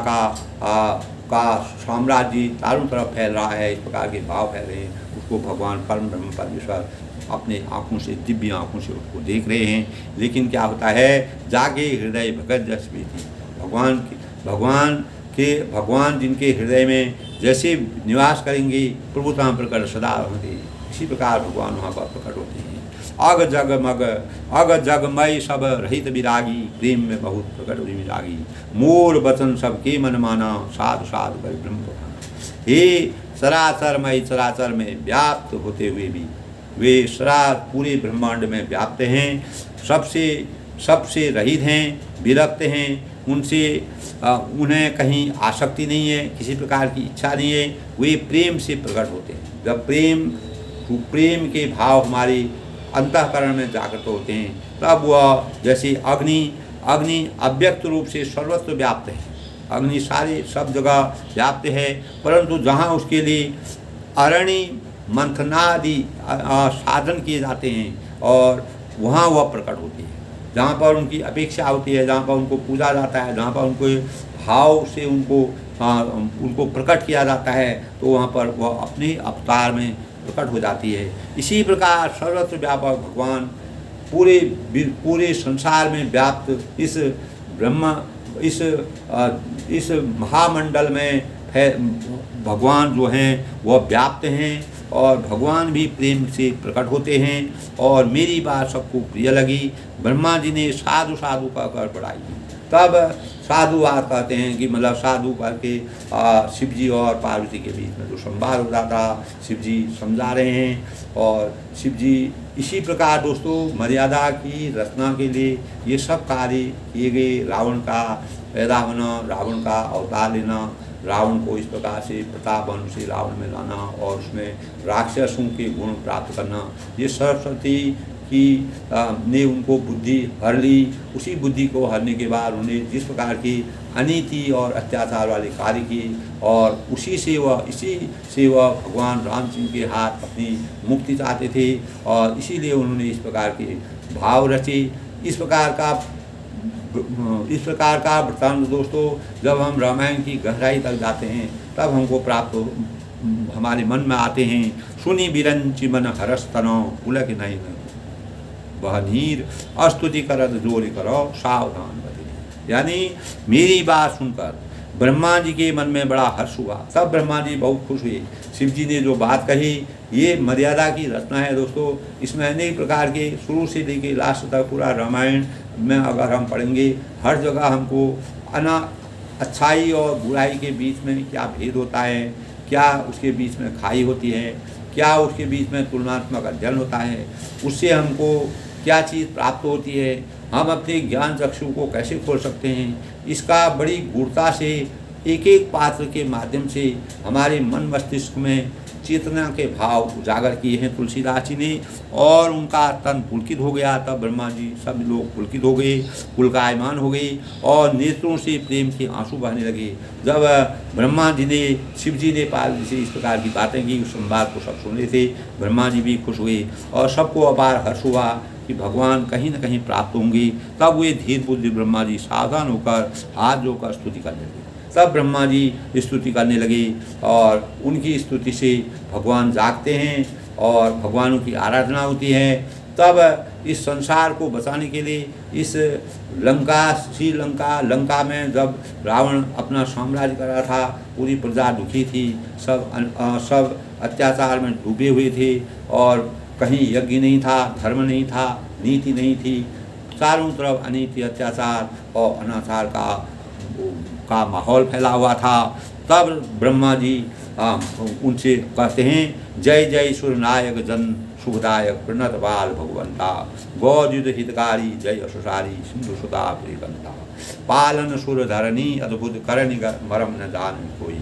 का साम्राज्य चारों तरफ फैल रहा है, इस प्रकार के भाव फैल रहे हैं, उसको भगवान परम ब्रह्म परमेश्वर अपने आँखों से, दिव्य आँखों से उसको देख रहे हैं। लेकिन क्या होता है, जागे हृदय भगत जस प्रीति। भगवान जिनके हृदय में जैसे निवास करेंगे, प्रभुता प्रकट सदा होंगे, इसी प्रकार भगवान वहाँ पर प्रकट होते हैं। अग जगमय सब रहित विरागी, प्रेम में बहुत प्रकट विरागी। मोर वचन सबके मन माना, साधु साधु कर ब्रह्म को खाना। हे सरासरमय, चराचर में व्याप्त होते हुए भी वे पूरे ब्रह्मांड में व्याप्त हैं, सबसे रहित हैं, विरक्त हैं, उन्हें कहीं आसक्ति नहीं है, किसी प्रकार की इच्छा नहीं है, वे प्रेम से प्रकट होते हैं। जब प्रेम के भाव हमारे अंतःकरण में जागृत होते हैं, तब वह जैसे अग्नि अव्यक्त रूप से सर्वत्र व्याप्त है। अग्नि सारे सब जगह व्याप्त है, परंतु जहाँ उसके लिए अरण्य मंथनादि साधन किए जाते हैं और वहाँ वह प्रकट होती है। जहाँ पर उनकी अपेक्षा होती है, जहाँ पर उनको पूजा जाता है, जहाँ पर उनको भाव से उनको प्रकट किया जाता है, तो वहाँ पर वह अपने अवतार में प्रकट हो जाती है। इसी प्रकार सर्वत्र व्यापक भगवान पूरे संसार में व्याप्त इस महामंडल में भगवान जो हैं वह व्याप्त हैं, और भगवान भी प्रेम से प्रकट होते हैं। और मेरी बात सबको प्रिय लगी। ब्रह्मा जी ने साधु साधु कहकर बढ़ाई। तब साधुवाद कहते हैं कि मतलब साधु करके शिव जी और पार्वती के बीच में जो संवाद हो रहा था, शिव जी समझा रहे हैं। और शिव जी इसी प्रकार दोस्तों मर्यादा की रचना के लिए ये सब कार्य किए गए। रावण का पैदा होना, रावण का अवतार लेना, रावण को इस प्रकार से प्रतापन से रावण में लाना और उसमें राक्षसों के गुण प्राप्त करना, ये सरस्वती की ने उनको बुद्धि हर ली। उसी बुद्धि को हरने के बाद उन्हें जिस प्रकार की अनीति और अत्याचार वाले कार्य किए, और इसी से वह भगवान राम सिंह के हाथ अपनी मुक्ति चाहते थे, और इसीलिए उन्होंने इस प्रकार के भाव रचे। इस प्रकार का वृत्तांत दोस्तों जब हम रामायण की गहराई तक जाते हैं तब हमको प्राप्त हमारे मन में आते हैं। सुनी बिरंचि मन हरस तनो पुलक नहीं वह नीर अस्तुति करत जोर करो सावधान बदले। यानी मेरी बात सुनकर ब्रह्मा जी के मन में बड़ा हर्ष हुआ। तब ब्रह्मा जी बहुत खुश हुए। शिव जी ने जो बात कही, ये मर्यादा की रचना है दोस्तों। इसमें अनेक प्रकार के शुरू से लेकर लास्ट तक पूरा रामायण में अगर हम पढ़ेंगे, हर जगह हमको अच्छाई और बुराई के बीच में क्या भेद होता है, क्या उसके बीच में खाई होती है, क्या उसके बीच में तुलनात्मक अध्ययन होता है, उससे हमको क्या चीज़ प्राप्त होती है, हम अपने ज्ञान चक्षु को कैसे खोल सकते हैं, इसका बड़ी गूढ़ता से एक एक पात्र के माध्यम से हमारे मन मस्तिष्क में चेतना के भाव उजागर किए हैं तुलसीदास जी ने, और उनका तन पुलकित हो गया। तब ब्रह्मा जी सब लोग पुलकित हो गए, पुलकायमान हो गए और नेत्रों से प्रेम के आंसू बहने लगे। जब ब्रह्मा जी ने, शिव जी ने पार्वती से इस प्रकार की बातें की, उस संवाद को सब सुन रहे थे, ब्रह्मा जी भी खुश हुए और सबको अपार हर्ष हुआ कि भगवान कहीं न कहीं प्राप्त होंगे। तब वे धीर बुद्धि ब्रह्मा जी सावधान होकर हाथ जोड़कर स्तुति करने लगे। तब ब्रह्मा जी स्तुति करने लगे और उनकी स्तुति से भगवान जागते हैं और भगवानों की आराधना होती है। तब इस संसार को बचाने के लिए इस लंका में जब रावण अपना साम्राज्य कर रहा था, पूरी प्रजा दुखी थी, सब अत्याचार में डूबे हुए थे और कहीं यज्ञ नहीं था, धर्म नहीं था, नीति नहीं थी, चारों तरफ अनीति, अत्याचार और अनाचार का माहौल फैला हुआ था। तब ब्रह्मा जी उनसे कहते हैं, जय जय सुरनायक जन सुखदायक प्रणत बाल भगवंता, गौजुद हितकारी जय अशुसारी सिंधु सुता प्रियकंता, पालन सुर धरणी अद्भुत करनि मरम न जान कोई,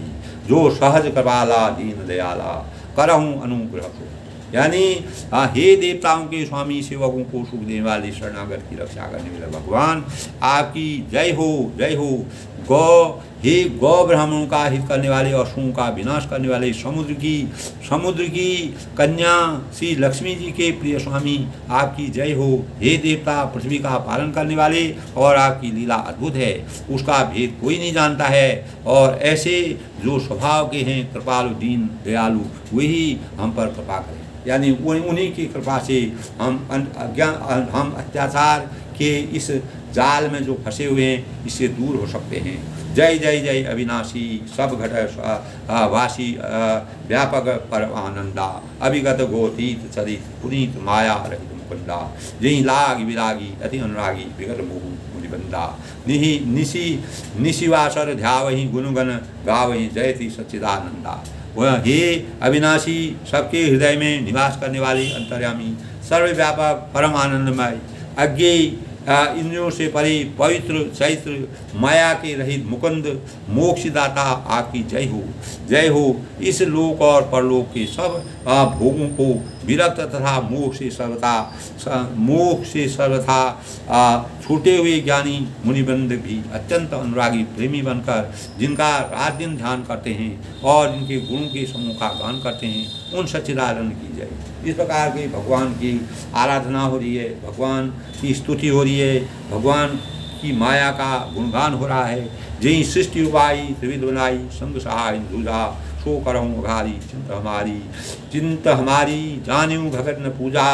जो सहज कृपाला दीन दयाला करहूँ अनुग्रह को। यानी हे देवताओं के स्वामी, सेवकों को सुख देने वाले, शरणागत की रक्षा करने वाले भगवान, आपकी जय हो, जय हो। हे गौ ब्राह्मणों का हित करने वाले और असुरों का विनाश करने वाले, समुद्र की कन्या श्री लक्ष्मी जी के प्रिय स्वामी, आपकी जय हो। हे देवता, पृथ्वी का पालन करने वाले, और आपकी लीला अद्भुत है, उसका भेद कोई नहीं जानता है। और ऐसे जो स्वभाव के हैं कृपालु, दीन दयालु, वही हम पर कृपा करें। यानी उन्हीं की कृपा से हम अत्याचार के इस जाल में जो फंसे हुए हैं, इससे दूर हो सकते हैं। जय जय जय अविनाशी, सब घट वासी, व्यापक परमानंदा, अभिगत गोतीत चरित पुनीत माया रहित मुकुंदा, जही लाग विरागी अति अनुरागी विगत मोह मुनिबंदा, निशिवासर ध्यावहि गुणगण गावहि जयति सच्चिदानंदा। वह हे अविनाशी, सबके हृदय में निवास करने वाले, अंतर्यामी, सर्वव्यापक, परम आनंदमय, अज्ञेय, इंद्रियों से परे, पवित्र, चैत्र, माया के रहित मुकुंद, मोक्षदाता, आपकी जय हो, जय हो। इस लोक और परलोक के सब भोगों को विरक्त तथा मोक्ष से सर्वथा छूटे हुए ज्ञानी मुनिवृंद भी अत्यंत अनुरागी प्रेमी बनकर, जिनका रात दिन ध्यान करते हैं और जिनके गुणों के समूह का गान करते हैं, उन सच्चिदानंद की जय। इस प्रकार की भगवान की आराधना हो रही है, भगवान की स्तुति हो रही है, भगवान की माया का गुणगान हो रहा है। जही सृष्टि उबाई त्रिविध बनाई, संग सहाय दूजा, सो करहूँ अघारी चिंत हमारी जान्यू भगत न पूजा,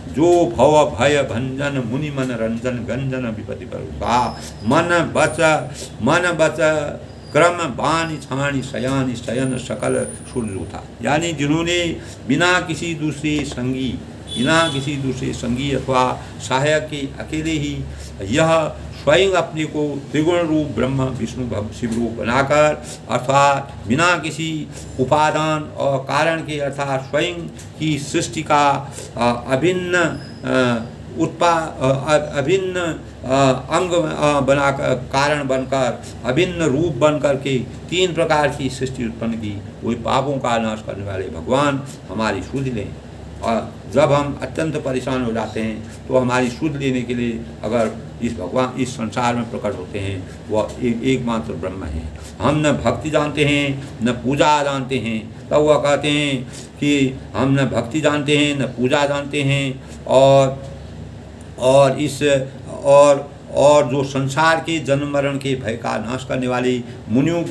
जो भव भय भंजन मुनि मन रंजन गंजन विपति परुषा, मन बच क्रम बानी छाणी शयानी शयन सकल सुरलूथा। यानी जिन्होंने बिना किसी दूसरे संगी अथवा सहायक के अकेले ही यह स्वयं अपने को त्रिगुण रूप ब्रह्म विष्णु शिव रूप बनाकर, अर्थात बिना किसी उपादान और कारण के, अर्थात स्वयं की सृष्टि का अभिन्न अंग बनाकर, कारण बनकर, अभिन्न रूप बनकर के तीन प्रकार की सृष्टि उत्पन्न की, वही पापों का नाश करने वाले भगवान हमारी सुध लें। और जब हम अत्यंत परेशान हो जाते हैं तो हमारी सुध लेने के लिए अगर इस भगवान इस संसार में प्रकट होते हैं, वह एकमात्र ब्रह्म है। हम न भक्ति जानते हैं न पूजा जानते हैं, तब वह कहते हैं कि हम न भक्ति जानते हैं न पूजा जानते हैं, और जो संसार के जन्म मरण के भय का नाश करने वाले, मुनियों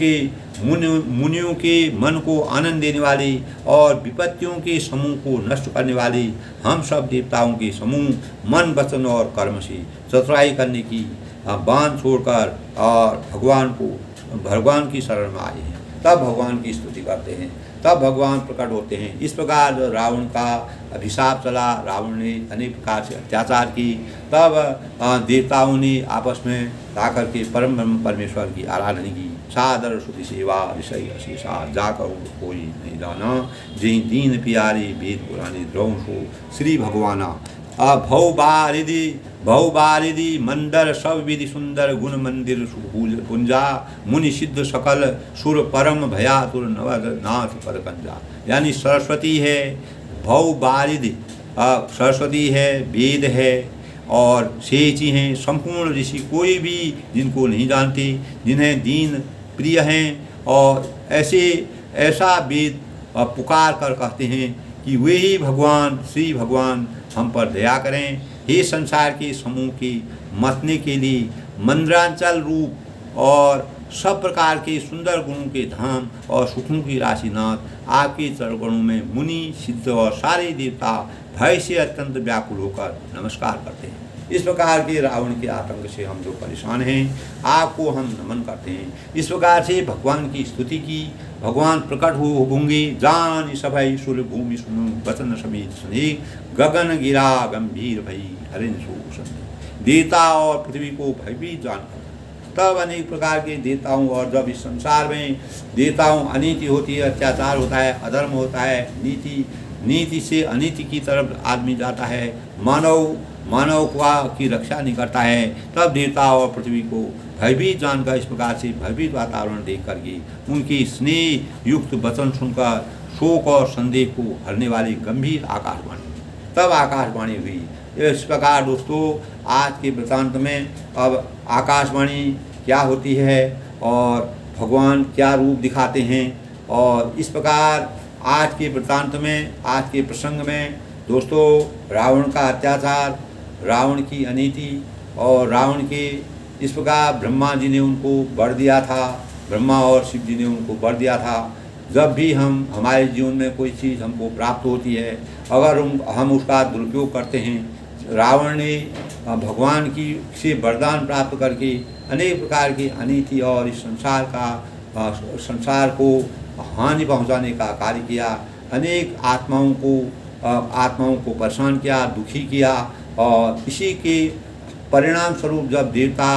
के मन को आनंद देने वाले और विपत्तियों के समूह को नष्ट करने वाले हम सब देवताओं के समूह मन वचन और कर्म से चतुराई करने की बांध छोड़कर और भगवान की शरण में आए हैं। तब भगवान की स्तुति करते हैं, तब भगवान प्रकट होते हैं। इस प्रकार जो रावण का अभिशाप चला, रावण ने अनेक प्रकार से अत्याचार की, तब देवताओं ने आपस में जाकर के परम ब्रह्म परमेश्वर की आराधना की। सादर श्रुति सेवा ऋषि अशीषा, जाकर कोई नहीं जाना, जही दीन प्यारी वेद पुरानी द्रोण हो श्री भगवाना। भव बारिधि मंदर सब विधि सुंदर गुण मंदिर कुंजा मुनि सिद्ध सकल सुर परम भयातुर नवद नाथ पर कंजा। यानी सरस्वती है, भव बारिधि सरस्वती है, वेद है और सेची हैं, संपूर्ण ऋषि कोई भी जिनको नहीं जानते, जिन्हें दीन प्रिय हैं और ऐसा वेद पुकार कर कहते हैं कि वे ही भगवान श्री भगवान हम पर दया करें। हे संसार के समूह की मतने के लिए मंद्रांचल रूप और सब प्रकार के सुंदर गुणों के धाम और सुखों की राशिनाथ आपके चरणों में मुनि सिद्ध और सारे देवता भय से अत्यंत व्याकुल होकर नमस्कार करते हैं। इस प्रकार के रावण के आतंक से हम जो परेशान हैं, आपको हम नमन करते हैं। इस प्रकार से भगवान की स्तुति की। भगवान प्रकट होंगे, जान सभय सुर भूमि सुनु वचन समेत सुने, गगन गिरा गंभीर भई हरिन सो। देवता और पृथ्वी को भयभीत जानकर तब अनेक प्रकार के देवताओं, और जब इस संसार में देवताओं अनीति होती है, अत्याचार होता है, अधर्म होता है, नीति से अनीति की तरफ आदमी जाता है, मानव की रक्षा नहीं करता है, तब देवता और पृथ्वी को भयभीत जानकर इस प्रकार से भयभीत वातावरण देख करके उनकी स्नेह युक्त वचन सुनकर शोक और संदेह को हरने वाली गंभीर आकाशवाणी, तब आकाशवाणी हुई। इस प्रकार दोस्तों आज के वृत्तांत में अब आकाशवाणी क्या होती है और भगवान क्या रूप दिखाते हैं, और इस प्रकार आज के वृत्तांत में, आज के प्रसंग में दोस्तों रावण का अत्याचार, रावण की अनीति और रावण के इस प्रकार ब्रह्मा जी ने उनको वर दिया था, ब्रह्मा और शिव जी ने उनको वर दिया था। जब भी हमारे जीवन में कोई चीज़ हमको प्राप्त होती है, अगर हम उसका दुरुपयोग करते हैं, रावण ने भगवान की से वरदान प्राप्त करके अनेक प्रकार की अनीति और इस संसार को हानि पहुंचाने का कार्य किया, अनेक आत्माओं को परेशान किया, दुखी किया, और इसी के परिणाम स्वरूप जब देवता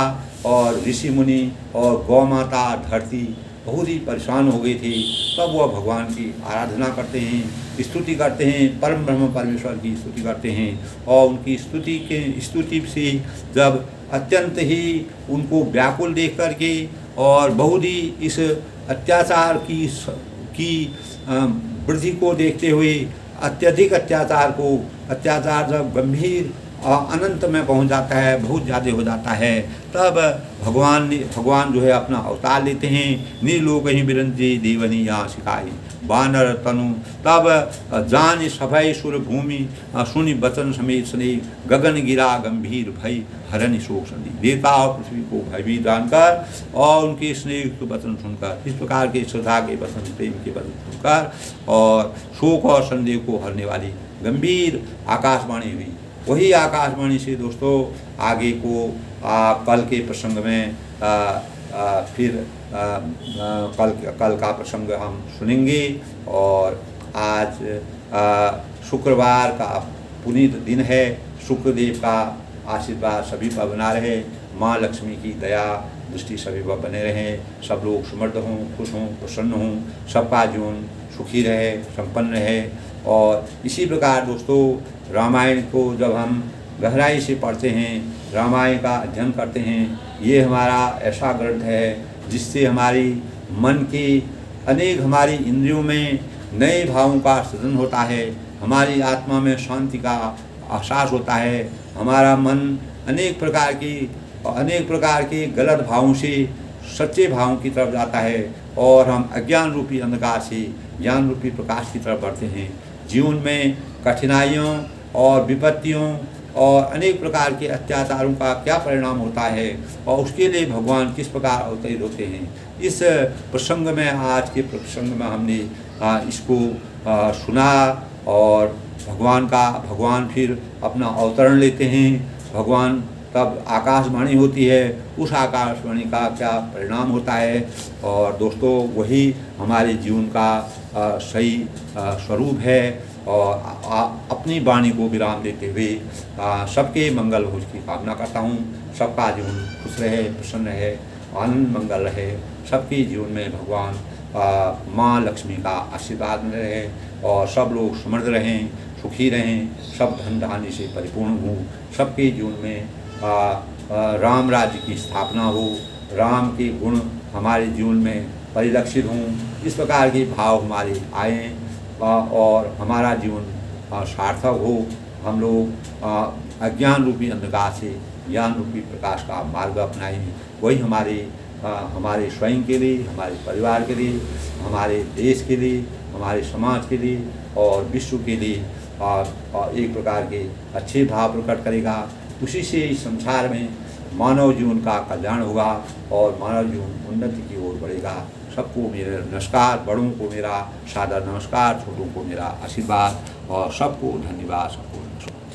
और ऋषि मुनि और गौ माता धरती बहुत ही परेशान हो गई थी, तब वह भगवान की आराधना करते हैं, स्तुति करते हैं, परम ब्रह्म परमेश्वर की स्तुति करते हैं। और उनकी स्तुति से जब अत्यंत ही उनको व्याकुल देख करके और बहुत ही इस अत्याचार की वृद्धि को देखते हुए, अत्यधिक अत्याचार जब गंभीर अनंत में पहुंच जाता है, बहुत ज़्यादा हो जाता है, तब भगवान जो है अपना अवतार लेते हैं। नीलोक ही बिरंजी देवनी या सिखाई बानर तनु, तब जान सभय सुर भूमि सुनि वचन समेत सुने, गगन गिरा गंभीर भई हरन शोक संधि। देवता और पृथ्वी को भयभीत जानकर और उनके स्नेह वचन सुनकर, इस प्रकार के श्रद्धा के वचन, प्रेम के वचन सुनकर और शोक और संदेह को हरने वाली गंभीर आकाशवाणी हुई। वही आकाशवाणी से दोस्तों आगे को कल के प्रसंग में फिर कल का प्रसंग हम सुनेंगे। और आज शुक्रवार का पुनीत दिन है। शुक्रदेव का आशीर्वाद सभी पर बना रहे, माँ लक्ष्मी की दया दृष्टि सभी पर बने रहें, सब लोग समृद्ध हों, खुश हों, प्रसन्न हों, सबका जीवन सुखी रहे, संपन्न रहे। और इसी प्रकार दोस्तों रामायण को जब हम गहराई से पढ़ते हैं, रामायण का अध्ययन करते हैं, ये हमारा ऐसा ग्रंथ है जिससे हमारी मन की हमारी इंद्रियों में नए भावों का सृजन होता है, हमारी आत्मा में शांति का एहसास होता है, हमारा मन अनेक प्रकार के गलत भावों से सच्चे भावों की तरफ जाता है और हम अज्ञान रूपी अंधकार से ज्ञान रूपी प्रकाश की तरफ बढ़ते हैं। जीवन में कठिनाइयों और विपत्तियों और अनेक प्रकार के अत्याचारों का क्या परिणाम होता है और उसके लिए भगवान किस प्रकार अवतरित होते हैं, इस प्रसंग में, आज के प्रसंग में हमने इसको सुना। और भगवान फिर अपना अवतरण लेते हैं, भगवान तब आकाशवाणी होती है, उस आकाशवाणी का क्या परिणाम होता है। और दोस्तों वही हमारे जीवन का सही स्वरूप है। और अपनी वाणी को विराम देते हुए सबके मंगल हो उसकी कामना करता हूँ। सबका जीवन खुश रहे, प्रसन्न रहे, आनंद मंगल रहे, सबके जीवन में भगवान माँ लक्ष्मी का आशीर्वाद रहे और सब लोग समृद्ध रहें, सुखी रहें, सब धन धान्य से परिपूर्ण हों, सबके जीवन में राम राज्य की स्थापना हो, राम के गुण हमारे जीवन में परिलक्षित हों, इस प्रकार के भाव हमारे आएँ और हमारा जीवन सार्थक हो। हम लोग अज्ञान रूपी अंधकार से ज्ञान रूपी प्रकाश का मार्ग अपनाएं। वही हमारे स्वयं के लिए, हमारे परिवार के लिए, हमारे देश के लिए, हमारे समाज के लिए और विश्व के लिए एक प्रकार के अच्छे भाव प्रकट करेगा। उसी से इस संसार में मानव जीवन का कल्याण होगा और मानव जीवन उन्नति की ओर बढ़ेगा। सबको मेरा नमस्कार, बड़ों को मेरा सादर नमस्कार, छोटों को मेरा आशीर्वाद और सबको धन्यवाद, सबको नमस्कार।